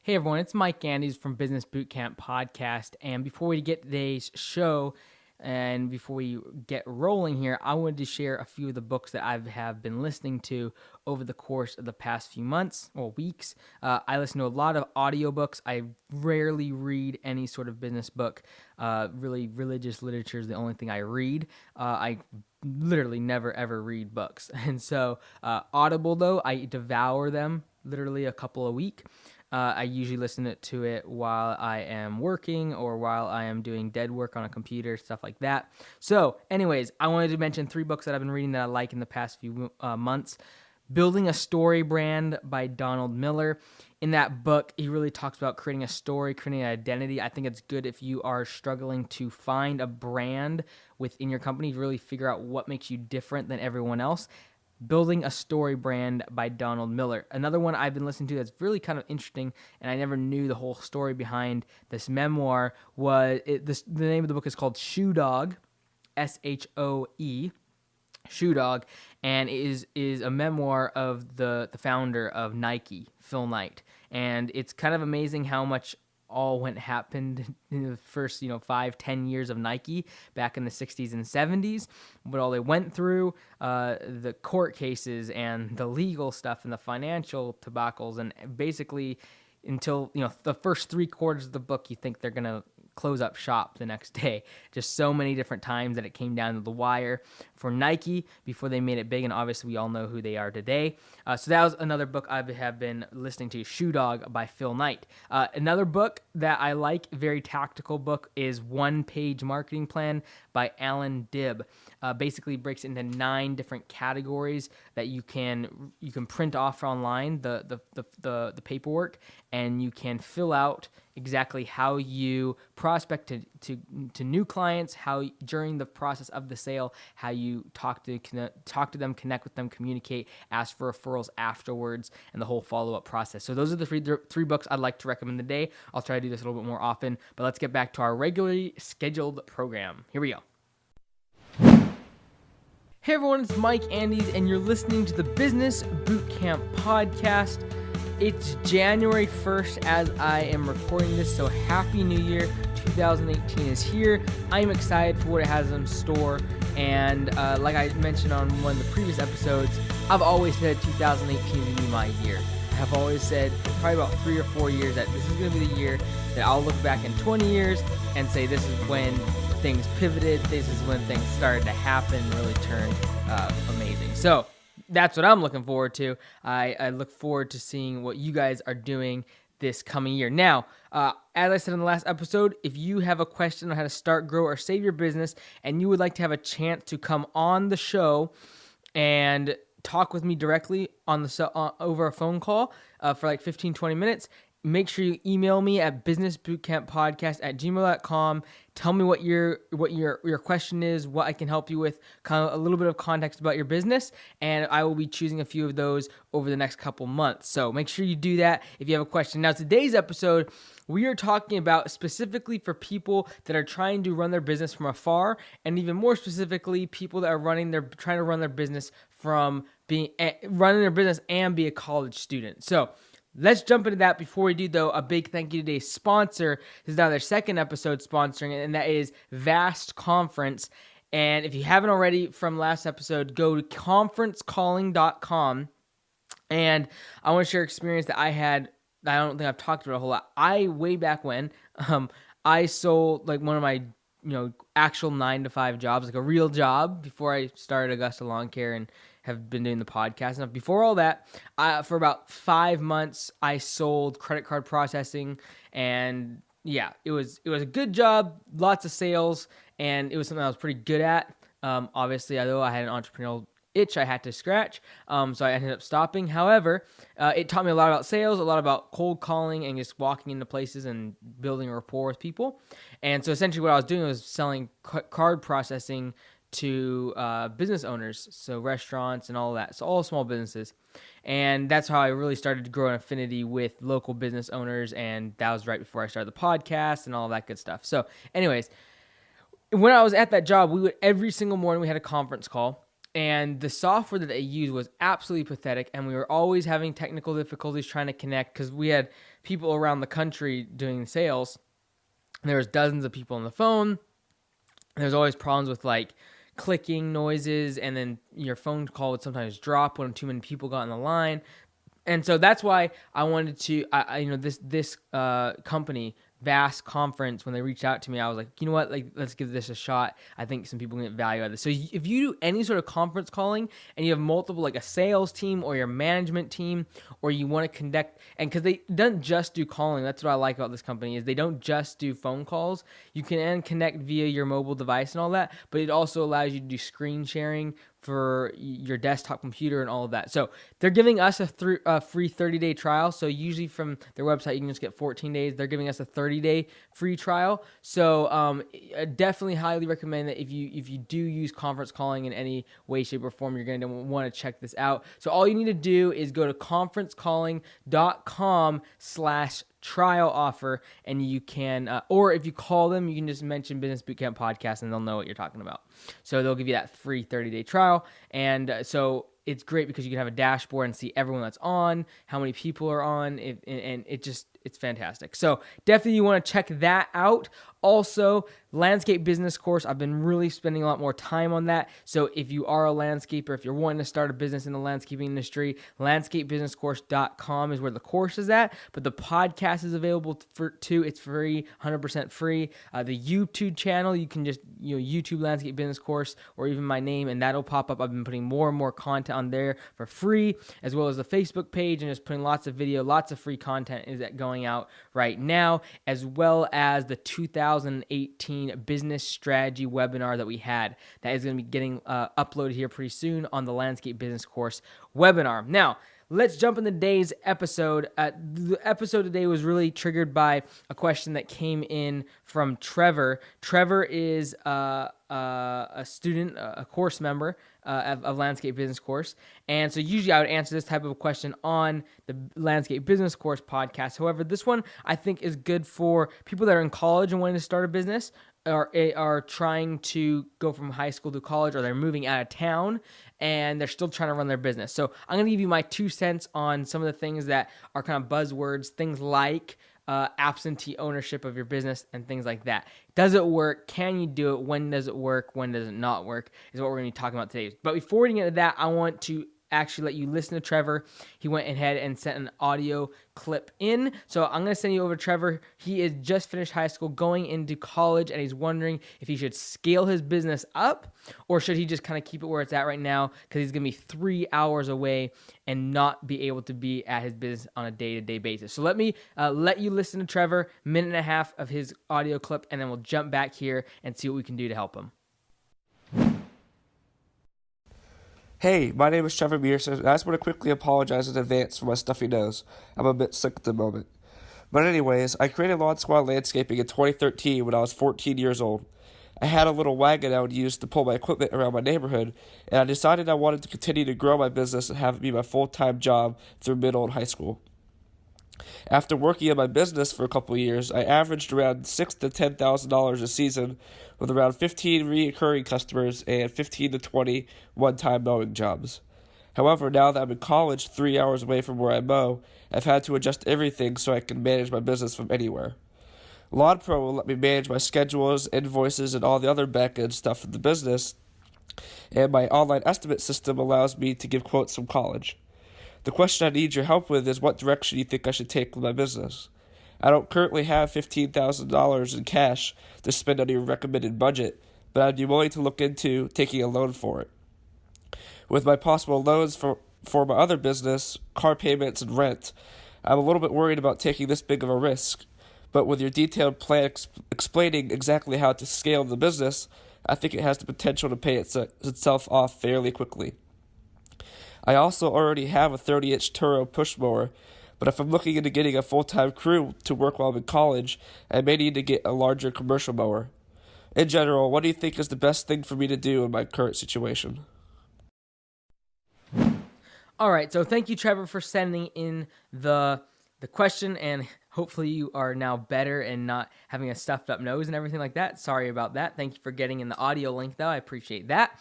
Hey everyone, it's Mike Andes from Business Bootcamp Podcast. And before we get today's show and before we get rolling here, I wanted to share a few of the books that I have been listening to over the course of the past few months or weeks. I listen to a lot of audiobooks. I rarely read any sort of business book. Really, religious literature is the only thing I read. I literally never ever read books. And so Audible, though, I devour them literally a couple a week. I usually listen to it while I am working or while I am doing dead work on a computer, stuff like that. So anyways, I wanted to mention 3 books that I've been reading that I like in the past few months. Building a Story Brand by Donald Miller. In that book, he really talks about creating a story, creating an identity. I think it's good if you are struggling to find a brand within your company, to really figure out what makes you different than everyone else. Building a Story Brand by Donald Miller. Another one I've been listening to that's really kind of interesting, and I never knew the whole story behind this memoir, was the name of the book is called Shoe Dog, S-H-O-E, Shoe Dog, and it is a memoir of the founder of Nike, Phil Knight. And it's kind of amazing how much all happened in the first 5-10 years of Nike back in the 60s and 70s, what all they went through, the court cases and the legal stuff and the financial debacles, and basically until the first 3 quarters of the book, you think they're gonna close up shop the next day. Just so many different times that it came down to the wire for Nike before they made it big, and obviously we all know who they are today. So that was another book I have been listening to, Shoe Dog by Phil Knight. Another book that I like, very tactical book, is One Page Marketing Plan by Alan Dibb. Basically breaks into 9 different categories that you can print off online, the paperwork, and you can fill out exactly how you prospect to new clients, how during the process of the sale, how you talk to them, connect with them, communicate, ask for referrals afterwards, and the whole follow-up process. So those are the three books I'd like to recommend today. I'll try to do this a little bit more often, but let's get back to our regularly scheduled program. Here we go. Hey everyone, it's Mike Andes, and you're listening to the Business Bootcamp Podcast. It's January 1st as I am recording this, so Happy New Year. 2018 is here. I'm excited for what it has in store, and like I mentioned on one of the previous episodes, I've always said 2018 is going to be my year. I've always said for probably about 3 or 4 years that this is going to be the year that I'll look back in 20 years and say this is when things pivoted, this is when things started to happen, really turned amazing. So that's what I'm looking forward to. I look forward to seeing what you guys are doing this coming year. Now, as I said in the last episode, if you have a question on how to start, grow, or save your business, and you would like to have a chance to come on the show and talk with me directly on over a phone call for like 15-20 minutes, make sure you email me at businessbootcamppodcast@gmail.com. Tell me what your question is, what I can help you with, kind of a little bit of context about your business, and I will be choosing a few of those over the next couple months. So make sure you do that if you have a question. Now, today's episode, we are talking about specifically for people that are trying to run their business from afar, and even more specifically, people that are trying to run their business from running their business and be a college student. So let's jump into that. Before we do, though, a big thank you to today's sponsor. This is now their second episode sponsoring it, and that is Vast Conference. And if you haven't already from last episode, go to conferencecalling.com. And I want to share an experience that I had that I don't think I've talked about a whole lot. Way back when, I sold like one of my actual 9-to-5 jobs, like a real job, before I started Augusta Lawn Care and have been doing the podcast. Now, before all that, for about 5 months, I sold credit card processing, and yeah, it was a good job, lots of sales, and it was something I was pretty good at. Obviously, although I had an entrepreneurial itch I had to scratch, so I ended up stopping. However, it taught me a lot about sales, a lot about cold calling, and just walking into places and building a rapport with people. And so essentially what I was doing was selling card processing to business owners, so restaurants and all of that, so all small businesses. And that's how I really started to grow an affinity with local business owners, and that was right before I started the podcast and all of that good stuff. So anyways, when I was at that job, every single morning we had a conference call, And the software that they used was absolutely pathetic, and we were always having technical difficulties trying to connect because we had people around the country doing sales. There was dozens of people on the phone. There's always problems with like clicking noises, and then your phone call would sometimes drop when too many people got on the line. And so that's why I wanted to, this company, Vast Conference, when they reached out to me, I was like, you know what, like, let's give this a shot. I think some people can get value out of this. So if you do any sort of conference calling and you have multiple, like a sales team or your management team, or you want to connect, and because they don't just do calling, that's what I like about this company, is they don't just do phone calls. You can connect via your mobile device and all that, but it also allows you to do screen sharing for your desktop computer and all of that. So they're giving us a free 30-day trial. So usually from their website, you can just get 14 days. They're giving us a 30-day free trial. So I definitely highly recommend that if you do use conference calling in any way, shape, or form, you're going to want to check this out. So all you need to do is go to conferencecalling.com/trial offer, and you can, or if you call them, you can just mention Business Bootcamp Podcast, and they'll know what you're talking about. So they'll give you that free 30-day trial, and so it's great because you can have a dashboard and see everyone that's on, how many people are on, and it's fantastic. So definitely you want to check that out. Also, landscape business course. I've been really spending a lot more time on that. So if you are a landscaper, if you're wanting to start a business in the landscaping industry, landscapebusinesscourse.com is where the course is at. But the podcast is available too. It's free, 100% free. The YouTube channel, you can just YouTube Landscape Business Course, or even my name, and that'll pop up. I've been putting more and more content on there for free, as well as the Facebook page, and just putting lots of video, lots of free content is going out right now, as well as the 2018 business strategy webinar that we had. That is going to be getting uploaded here pretty soon on the Landscape Business Course webinar. Now, let's jump into today's episode. The episode today was really triggered by a question that came in from Trevor. Trevor is a student, a course member of Landscape Business Course. And so usually I would answer this type of a question on the Landscape Business Course podcast. However, this one I think is good for people that are in college and wanting to start a business, or are trying to go from high school to college, or they're moving out of town and they're still trying to run their business. So I'm going to give you my 2 cents on some of the things that are kind of buzzwords, things like absentee ownership of your business and things like that. Does it work? Can you do it? When does it work? When does it not work? Is what we're going to be talking about today. But before we get into that, I want to actually let you listen to Trevor. He went ahead and sent an audio clip in. So I'm going to send you over to Trevor. He is just finished high school, going into college, and he's wondering if he should scale his business up, or should he just kind of keep it where it's at right now, because he's going to be 3 hours away and not be able to be at his business on a day-to-day basis. So let me let you listen to Trevor, 1.5 minutes of his audio clip, and then we'll jump back here and see what we can do to help him. Hey, my name is Trevor Mearson, and I just want to quickly apologize in advance for my stuffy nose. I'm a bit sick at the moment. But anyways, I created Lawn Squad Landscaping in 2013 when I was 14 years old. I had a little wagon I would use to pull my equipment around my neighborhood, and I decided I wanted to continue to grow my business and have it be my full-time job through middle and high school. After working in my business for a couple of years, I averaged around $6,000 to $10,000 a season, with around 15 recurring customers and 15 to 20 one-time mowing jobs. However, now that I'm in college 3 hours away from where I mow, I've had to adjust everything so I can manage my business from anywhere. Lawn Pro will let me manage my schedules, invoices, and all the other back-end stuff in the business, and my online estimate system allows me to give quotes from college. The question I need your help with is what direction you think I should take with my business. I don't currently have $15,000 in cash to spend on your recommended budget, but I'd be willing to look into taking a loan for it. With my possible loans for my other business, car payments, and rent, I'm a little bit worried about taking this big of a risk, but with your detailed plan explaining exactly how to scale the business, I think it has the potential to pay itself off fairly quickly. I also already have a 30-inch Turo push mower, but if I'm looking into getting a full-time crew to work while I'm in college, I may need to get a larger commercial mower. In general, what do you think is the best thing for me to do in my current situation? All right, so thank you, Trevor, for sending in the question, and Hopefully you are now better and not having a stuffed up nose and everything like that. Sorry about that. Thank you for getting in the audio link, though. I appreciate that.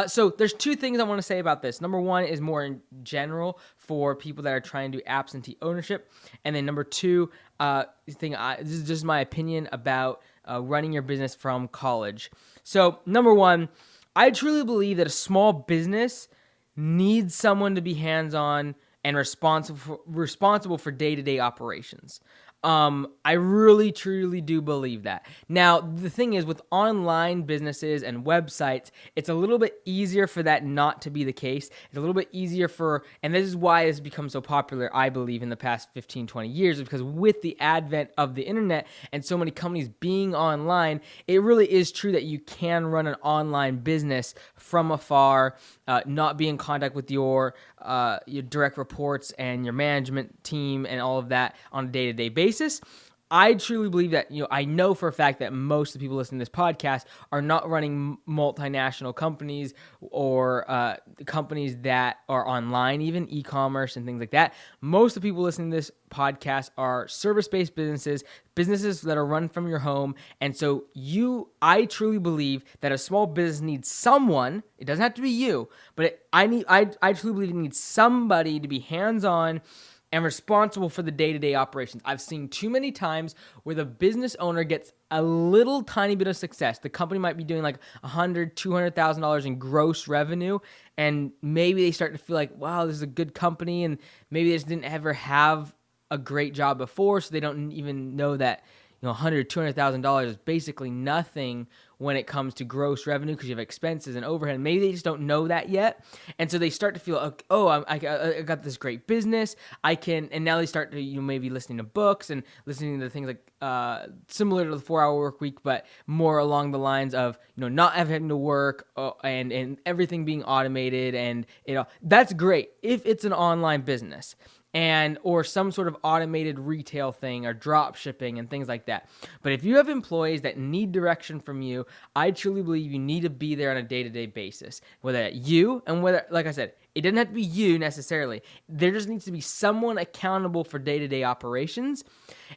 So there's two things I want to say about this. Number one is more in general for people that are trying to do absentee ownership. And then number two, this is just my opinion about running your business from college. So number one, I truly believe that a small business needs someone to be hands-on and responsible for day-to-day operations. I really, truly do believe that. Now, the thing is, with online businesses and websites, it's a little bit easier for that not to be the case. It's a little bit easier and this is why it's become so popular, I believe, in the past 15, 20 years, because with the advent of the internet and so many companies being online, it really is true that you can run an online business from afar, not be in contact with your direct reports and your management team and all of that on a day-to-day basis. I truly believe that, I know for a fact that most of the people listening to this podcast are not running multinational companies or companies that are online, even e-commerce and things like that. Most of the people listening to this podcast are service-based businesses that are run from your home. And so I truly believe that a small business needs someone. It doesn't have to be you, but I truly believe it needs somebody to be hands-on and responsible for the day-to-day operations. I've seen too many times where the business owner gets a little tiny bit of success. The company might be doing like $100,000, $200,000 in gross revenue, and maybe they start to feel like, wow, this is a good company, and maybe they just didn't ever have a great job before, so they don't even know that $100,000, $200,000 is basically nothing when it comes to gross revenue because you have expenses and overhead. Maybe they just don't know that yet. And so they start to feel, I got this great business. And now they start to, maybe listening to books and listening to things like similar to the 4-Hour Work Week, but more along the lines of, not having to work and everything being automated. And, that's great if it's an online business or some sort of automated retail thing or drop shipping and things like that. But if you have employees that need direction from you, I truly believe you need to be there on a day-to-day basis. Whether like I said, it doesn't have to be you necessarily. There just needs to be someone accountable for day-to-day operations.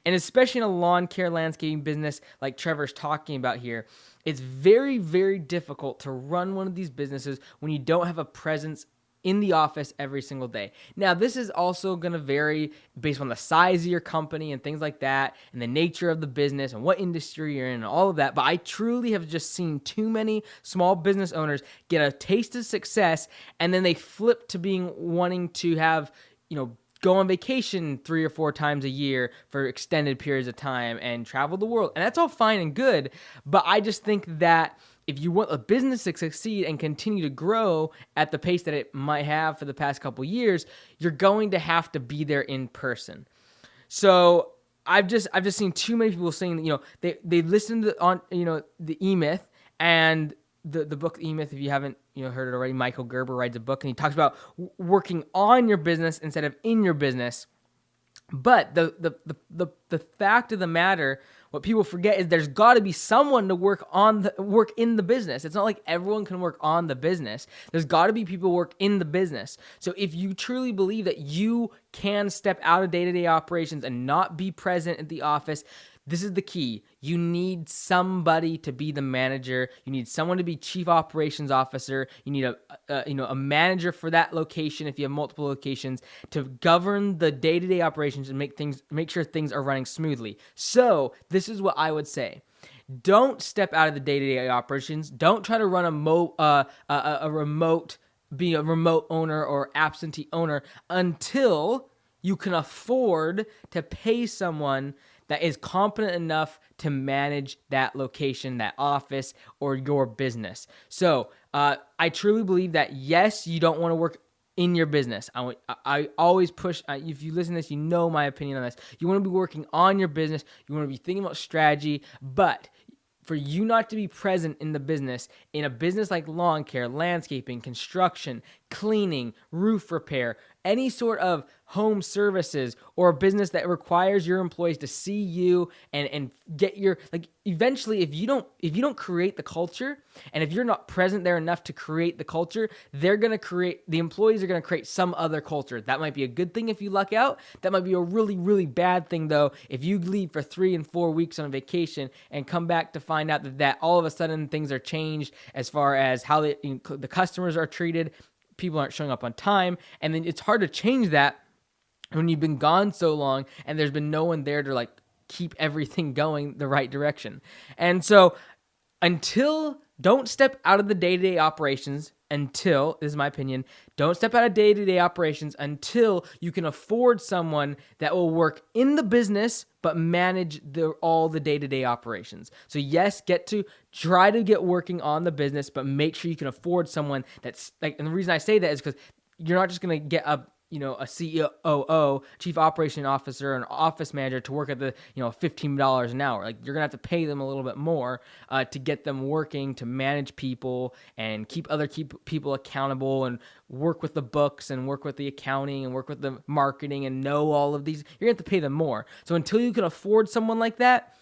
And especially in a lawn care landscaping business like Trevor's talking about here, it's very, very difficult to run one of these businesses when you don't have a presence in the office every single day. Now, this is also going to vary based on the size of your company and things like that, and the nature of the business and what industry you're in and all of that. But I truly have just seen too many small business owners get a taste of success, and then they flip to wanting to have, go on vacation 3 or 4 times a year for extended periods of time and travel the world. And that's all fine and good. But I just think that if you want a business to succeed and continue to grow at the pace that it might have for the past couple years, you're going to have to be there in person. So I've just seen too many people saying that, they listen to the E-Myth and the book E-Myth. If you haven't heard it already, Michael Gerber writes a book and he talks about working on your business instead of in your business. But the fact of the matter, what people forget is there's got to be someone to work in the business. It's not like everyone can work on the business. There's got to be people who work in the business. So if you truly believe that you can step out of day-to-day operations and not be present at the office, this is the key. You need somebody to be the manager. You need someone to be chief operations officer. You need a manager for that location if you have multiple locations to govern the day-to-day operations and make sure things are running smoothly. So this is what I would say. Don't step out of the day-to-day operations. Don't try to run be a remote owner or absentee owner until you can afford to pay someone that is competent enough to manage that location, that office, or your business. So I truly believe that, yes, you don't want to work in your business. I always push, if you listen to this, you know my opinion on this. You want to be working on your business. You want to be thinking about strategy, but for you not to be present in the business, in a business like lawn care, landscaping, construction, cleaning, roof repair, any sort of home services or a business that requires your employees to see you and get your, like, eventually if you don't create the culture, and if you're not present there enough to create the culture, the employees are going to create some other culture. That might be a good thing if you luck out. That might be a really, really bad thing though if you leave for 3 and 4 weeks on vacation and come back to find out that all of a sudden things are changed as far as how the customers are treated. People aren't showing up on time, and then it's hard to change that when you've been gone so long and there's been no one there to like keep everything going the right direction. And so don't step out of the day-to-day operations until, this is my opinion, don't step out of day-to-day operations until you can afford someone that will work in the business but manage all the day-to-day operations. So yes, try to get working on the business, but make sure you can afford someone that's like, and the reason I say that is because you're not just going to get a COO, chief operation officer, an office manager to work at the, $15 an hour. Like, you're gonna have to pay them a little bit more to get them working, to manage people and keep people accountable and work with the books and work with the accounting and work with the marketing and know all of these. You're gonna have to pay them more. So until you can afford someone like that,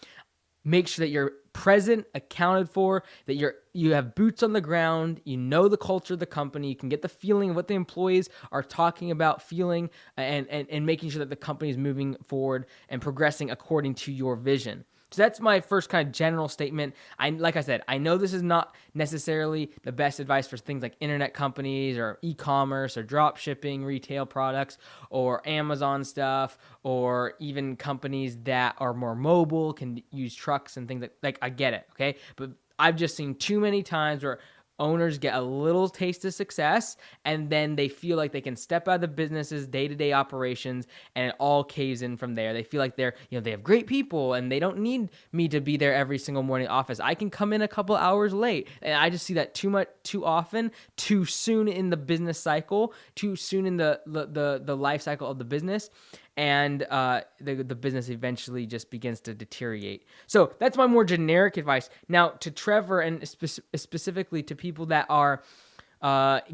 make sure that you're present, accounted for, that you have boots on the ground, you know the culture of the company, you can get the feeling of what the employees are talking about, feeling, and making sure that the company is moving forward and progressing according to your vision. So that's my first kind of general statement. Like I said, I know this is not necessarily the best advice for things like internet companies or e-commerce or drop shipping, retail products, or Amazon stuff, or even companies that are more mobile, can use trucks and things like I get it, okay? But I've just seen too many times where owners get a little taste of success and then they feel like they can step out of the business's day-to-day operations and it all caves in from there. They feel like they have great people and they don't need me to be there every single morning office. I can come in a couple hours late. And I just see that too often, too soon in the business cycle, too soon in the life cycle of the business. And the business eventually just begins to deteriorate. So that's my more generic advice. Now, to Trevor and specifically to people that are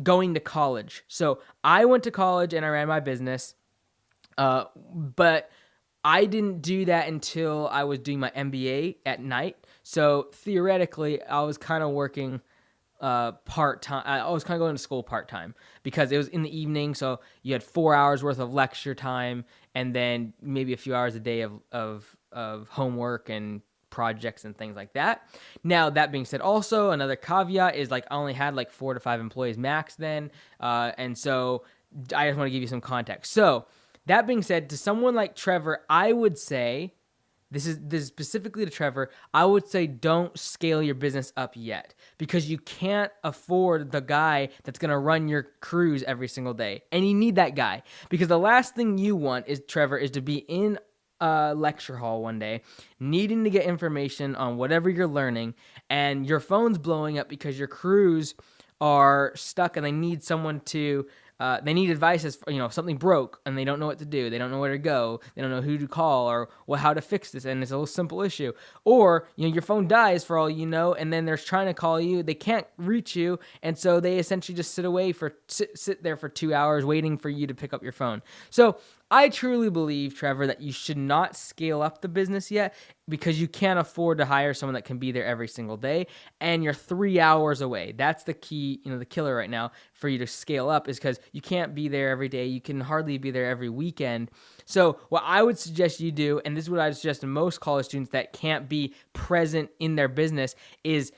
going to college. So I went to college and I ran my business, but I didn't do that until I was doing my MBA at night. So theoretically, I was kind of working part-time. I was kind of going to school part-time because it was in the evening. So you had 4 hours worth of lecture time and then maybe a few hours a day of homework and projects and things like that. Now, that being said, also another caveat is like I only had like 4 to 5 employees max then. And so I just want to give you some context. So that being said, to someone like Trevor, I would say, this is specifically to Trevor, I would say don't scale your business up yet because you can't afford the guy that's going to run your cruise every single day. And you need that guy because the last thing you want is, Trevor, is to be in a lecture hall one day needing to get information on whatever you're learning and your phone's blowing up because your crews are stuck and they need someone to they need advice as if something broke and they don't know what to do. They don't know where to go. They don't know who to call or how to fix this. And it's a little simple issue. Or your phone dies for all you know, and then they're trying to call you. They can't reach you, and so they essentially just sit there for 2 hours waiting for you to pick up your phone. So I truly believe, Trevor, that you should not scale up the business yet because you can't afford to hire someone that can be there every single day, and you're 3 hours away. That's the key, the killer right now for you to scale up is because you can't be there every day. You can hardly be there every weekend. So what I would suggest you do, and this is what I would suggest to most college students that can't be present in their business, is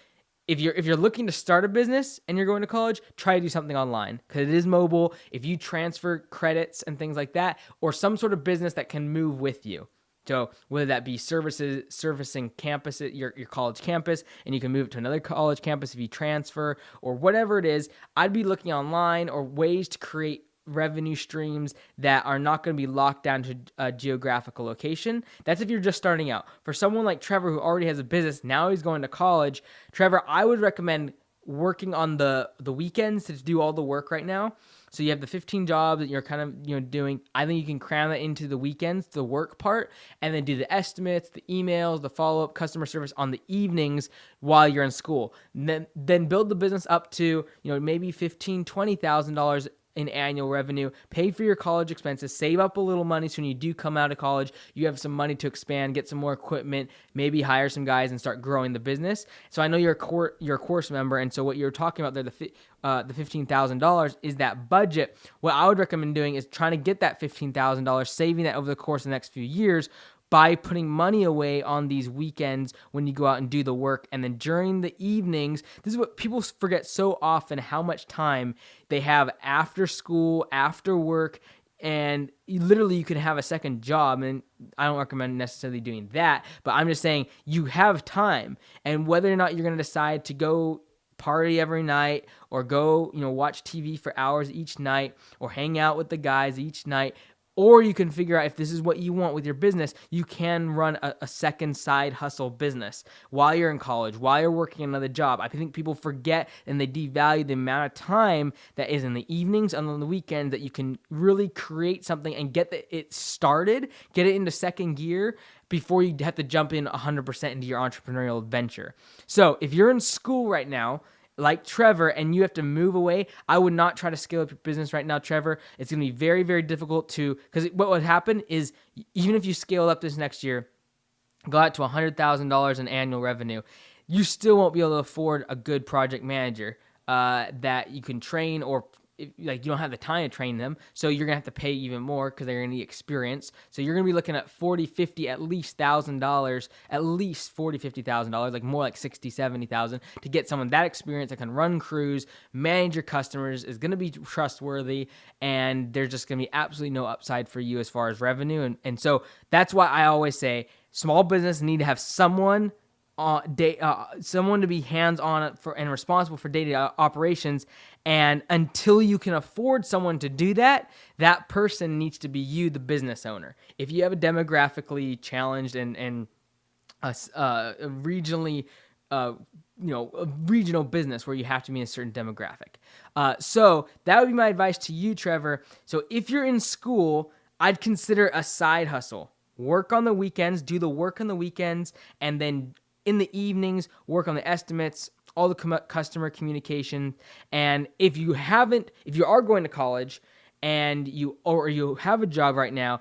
if you're looking to start a business and you're going to college, try to do something online because it is mobile. If you transfer credits and things like that, or some sort of business that can move with you. So whether that be servicing campus at your college campus, and you can move it to another college campus if you transfer, or whatever it is, I'd be looking online or ways to create revenue streams that are not going to be locked down to a geographical location. That's if you're just starting out. For someone like Trevor who already has a business, now he's going to college, Trevor, I would recommend working on the weekends to do all the work right now. So you have the 15 jobs that you're kind of doing. I think you can cram that into the weekends, the work part, and then do the estimates, the emails, the follow-up, customer service on the evenings while you're in school. And then build the business up to maybe $15,000, $20,000 in annual revenue, pay for your college expenses, save up a little money so when you do come out of college, you have some money to expand, get some more equipment, maybe hire some guys and start growing the business. So I know you're a course member, and so what you're talking about there, the $15,000 is that budget. What I would recommend doing is trying to get that $15,000, saving that over the course of the next few years, by putting money away on these weekends when you go out and do the work. And then during the evenings, this is what people forget so often, how much time they have after school, after work, and you can have a second job. And I don't recommend necessarily doing that, but I'm just saying you have time. And whether or not you're going to decide to go party every night or go, watch TV for hours each night or hang out with the guys each night, or you can figure out if this is what you want with your business, you can run a second side hustle business while you're in college, while you're working another job. I think people forget and they devalue the amount of time that is in the evenings and on the weekends that you can really create something and get it started, get it into second gear before you have to jump in 100% into your entrepreneurial adventure. So if you're in school right now, like Trevor, and you have to move away, I would not try to scale up your business right now, Trevor. It's going to be very, very difficult because what would happen is even if you scale up this next year, go out to $100,000 in annual revenue, you still won't be able to afford a good project manager that you can train, or you don't have the time to train them, so you're gonna have to pay even more because they're gonna need experience. So you're gonna be looking at 40, 50, at least $1,000, at least 40, $50,000, like more like 60, 70,000 to get someone that experienced that can run crews, manage your customers, is gonna be trustworthy, and there's just gonna be absolutely no upside for you as far as revenue. And so that's why I always say small business need to have someone to be hands-on and responsible for day-to-day operations. And until you can afford someone to do that, that person needs to be you, the business owner. If you have a demographically challenged and a regionally, a regional business where you have to be in a certain demographic. So that would be my advice to you, Trevor. So if you're in school, I'd consider a side hustle. Work on the weekends, do the work on the weekends, and then in the evenings, work on the estimates, all the customer communication. And if you are going to college and you have a job right now,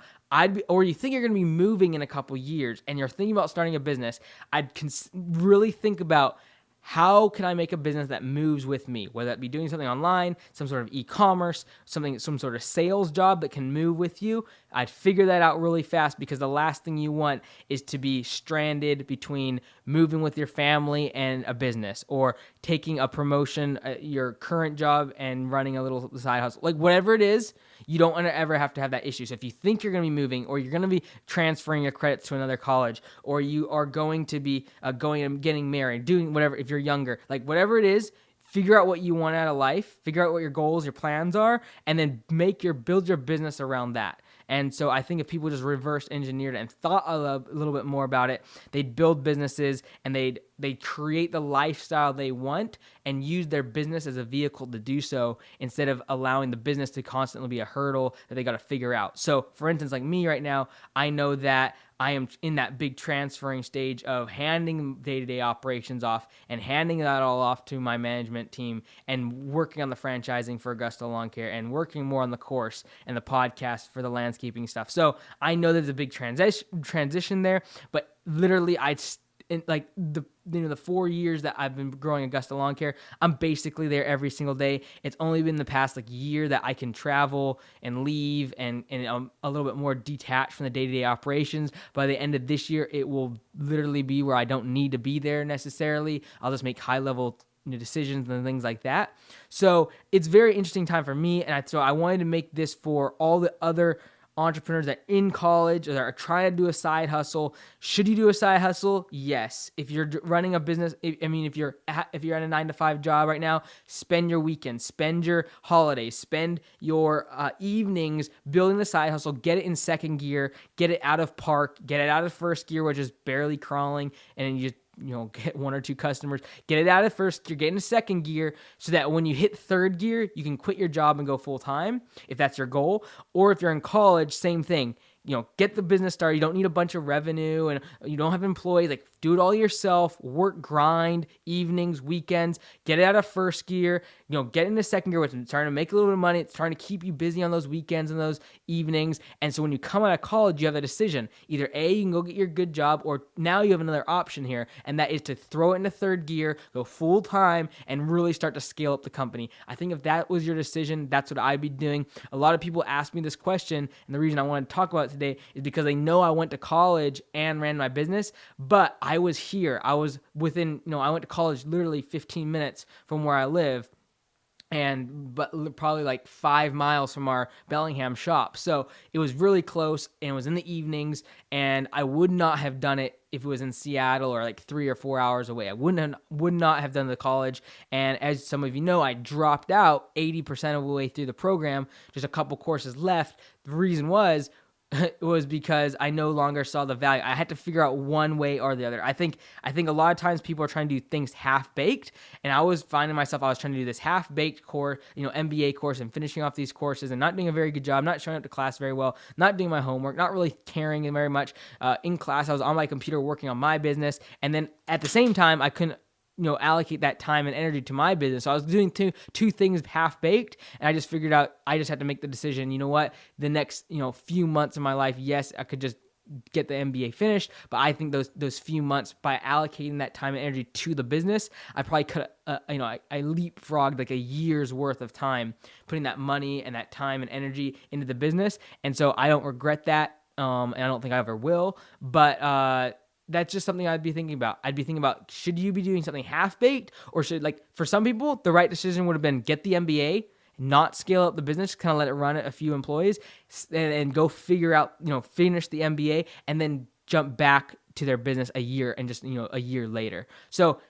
or you think you're going to be moving in a couple years and you're thinking about starting a business, I'd really think about, how can I make a business that moves with me? Whether that be doing something online, some sort of e-commerce, some sort of sales job that can move with you. I'd figure that out really fast, because the last thing you want is to be stranded between moving with your family and a business, or taking a promotion at your current job and running a little side hustle. Like whatever it is, you don't want to ever have to have that issue. So if you think you're going to be moving, or you're going to be transferring your credits to another college, or you are going to be going and getting married, doing whatever, if you're younger, like whatever it is, figure out what you want out of life, figure out what your goals, your plans are, and then build your business around that. And so I think if people just reverse engineered and thought a little bit more about it, they'd build businesses and they'd create the lifestyle they want and use their business as a vehicle to do so, instead of allowing the business to constantly be a hurdle that they got to figure out. So for instance, like me right now, I know that I am in that big transferring stage of handing day-to-day operations off and handing that all off to my management team, and working on the franchising for Augusta Lawn Care, and working more on the course and the podcast for the landscaping stuff. So I know there's a big transition there, but literally in like the 4 years that I've been growing Augusta Lawn Care, I'm basically there every single day. It's only been the past year that I can travel and leave and I'm a little bit more detached from the day-to-day operations. By the end of this year, it will literally be where I don't need to be there necessarily. I'll just make high-level decisions and things like that. So it's a very interesting time for me, and so I wanted to make this for all the other entrepreneurs that are in college or that are trying to do a side hustle. Should you do a side hustle? Yes. If you're running a business, if you're at a 9-to-5 job right now, spend your weekends, spend your holidays, spend your evenings building the side hustle. Get it in second gear, get it out of park, get it out of first gear, which is barely crawling, and then you get one or two customers, get it out of first gear, get into second gear, so that when you hit third gear, you can quit your job and go full time, if that's your goal. Or if you're in college, same thing. get the business started. You don't need a bunch of revenue and you don't have employees. Like, do it all yourself, work, grind, evenings, weekends, get it out of first gear, get into second gear, which is starting to make a little bit of money. It's trying to keep you busy on those weekends and those evenings. And so when you come out of college, you have a decision. Either A, you can go get your good job, or now you have another option here, and that is to throw it into third gear, go full time, and really start to scale up the company. I think if that was your decision, that's what I'd be doing. A lot of people ask me this question, and the reason I want to talk about it today is because they know I went to college and ran my business, but I was here. I was within, I went to college literally 15 minutes from where I live, but probably like 5 miles from our Bellingham shop. So it was really close, and it was in the evenings, and I would not have done it if it was in Seattle or like 3 or 4 hours away. I would not have done the college. And as some of you know, I dropped out 80% of the way through the program, just a couple courses left. The reason was because I no longer saw the value. I had to figure out one way or the other. I think a lot of times people are trying to do things half-baked, and I was finding myself, I was trying to do this half-baked course, MBA course, and finishing off these courses and not doing a very good job, not showing up to class very well, not doing my homework, not really caring very much. In class, I was on my computer working on my business, and then at the same time, I couldn't allocate that time and energy to my business. So I was doing two things half-baked, and I just figured out I just had to make the decision, the next, few months of my life, yes, I could just get the MBA finished, but I think those few months, by allocating that time and energy to the business, I probably could, I leapfrogged like a year's worth of time, putting that money and that time and energy into the business. And so I don't regret that, and I don't think I ever will, but, that's just something I'd be thinking about. I'd be thinking about, should you be doing something half-baked, or for some people, the right decision would have been get the MBA, not scale up the business, kind of let it run at a few employees, and go figure out, finish the MBA, and then jump back to their business a year and just, a year later. So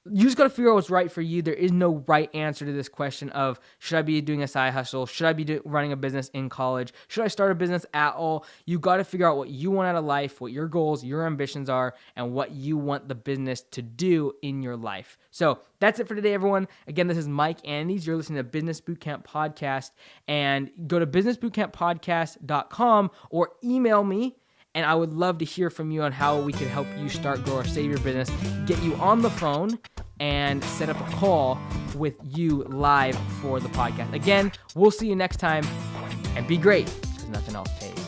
you just got to figure out what's right for you. There is no right answer to this question of, should I be doing a side hustle? Should I be running a business in college? Should I start a business at all? You got to figure out what you want out of life, what your goals, your ambitions are, and what you want the business to do in your life. So that's it for today, everyone. Again, this is Mike Andes. You're listening to Business Bootcamp Podcast, and go to businessbootcamppodcast.com or email me. And I would love to hear from you on how we can help you start, grow, or save your business, get you on the phone, and set up a call with you live for the podcast. Again, we'll see you next time, and be great, because nothing else pays.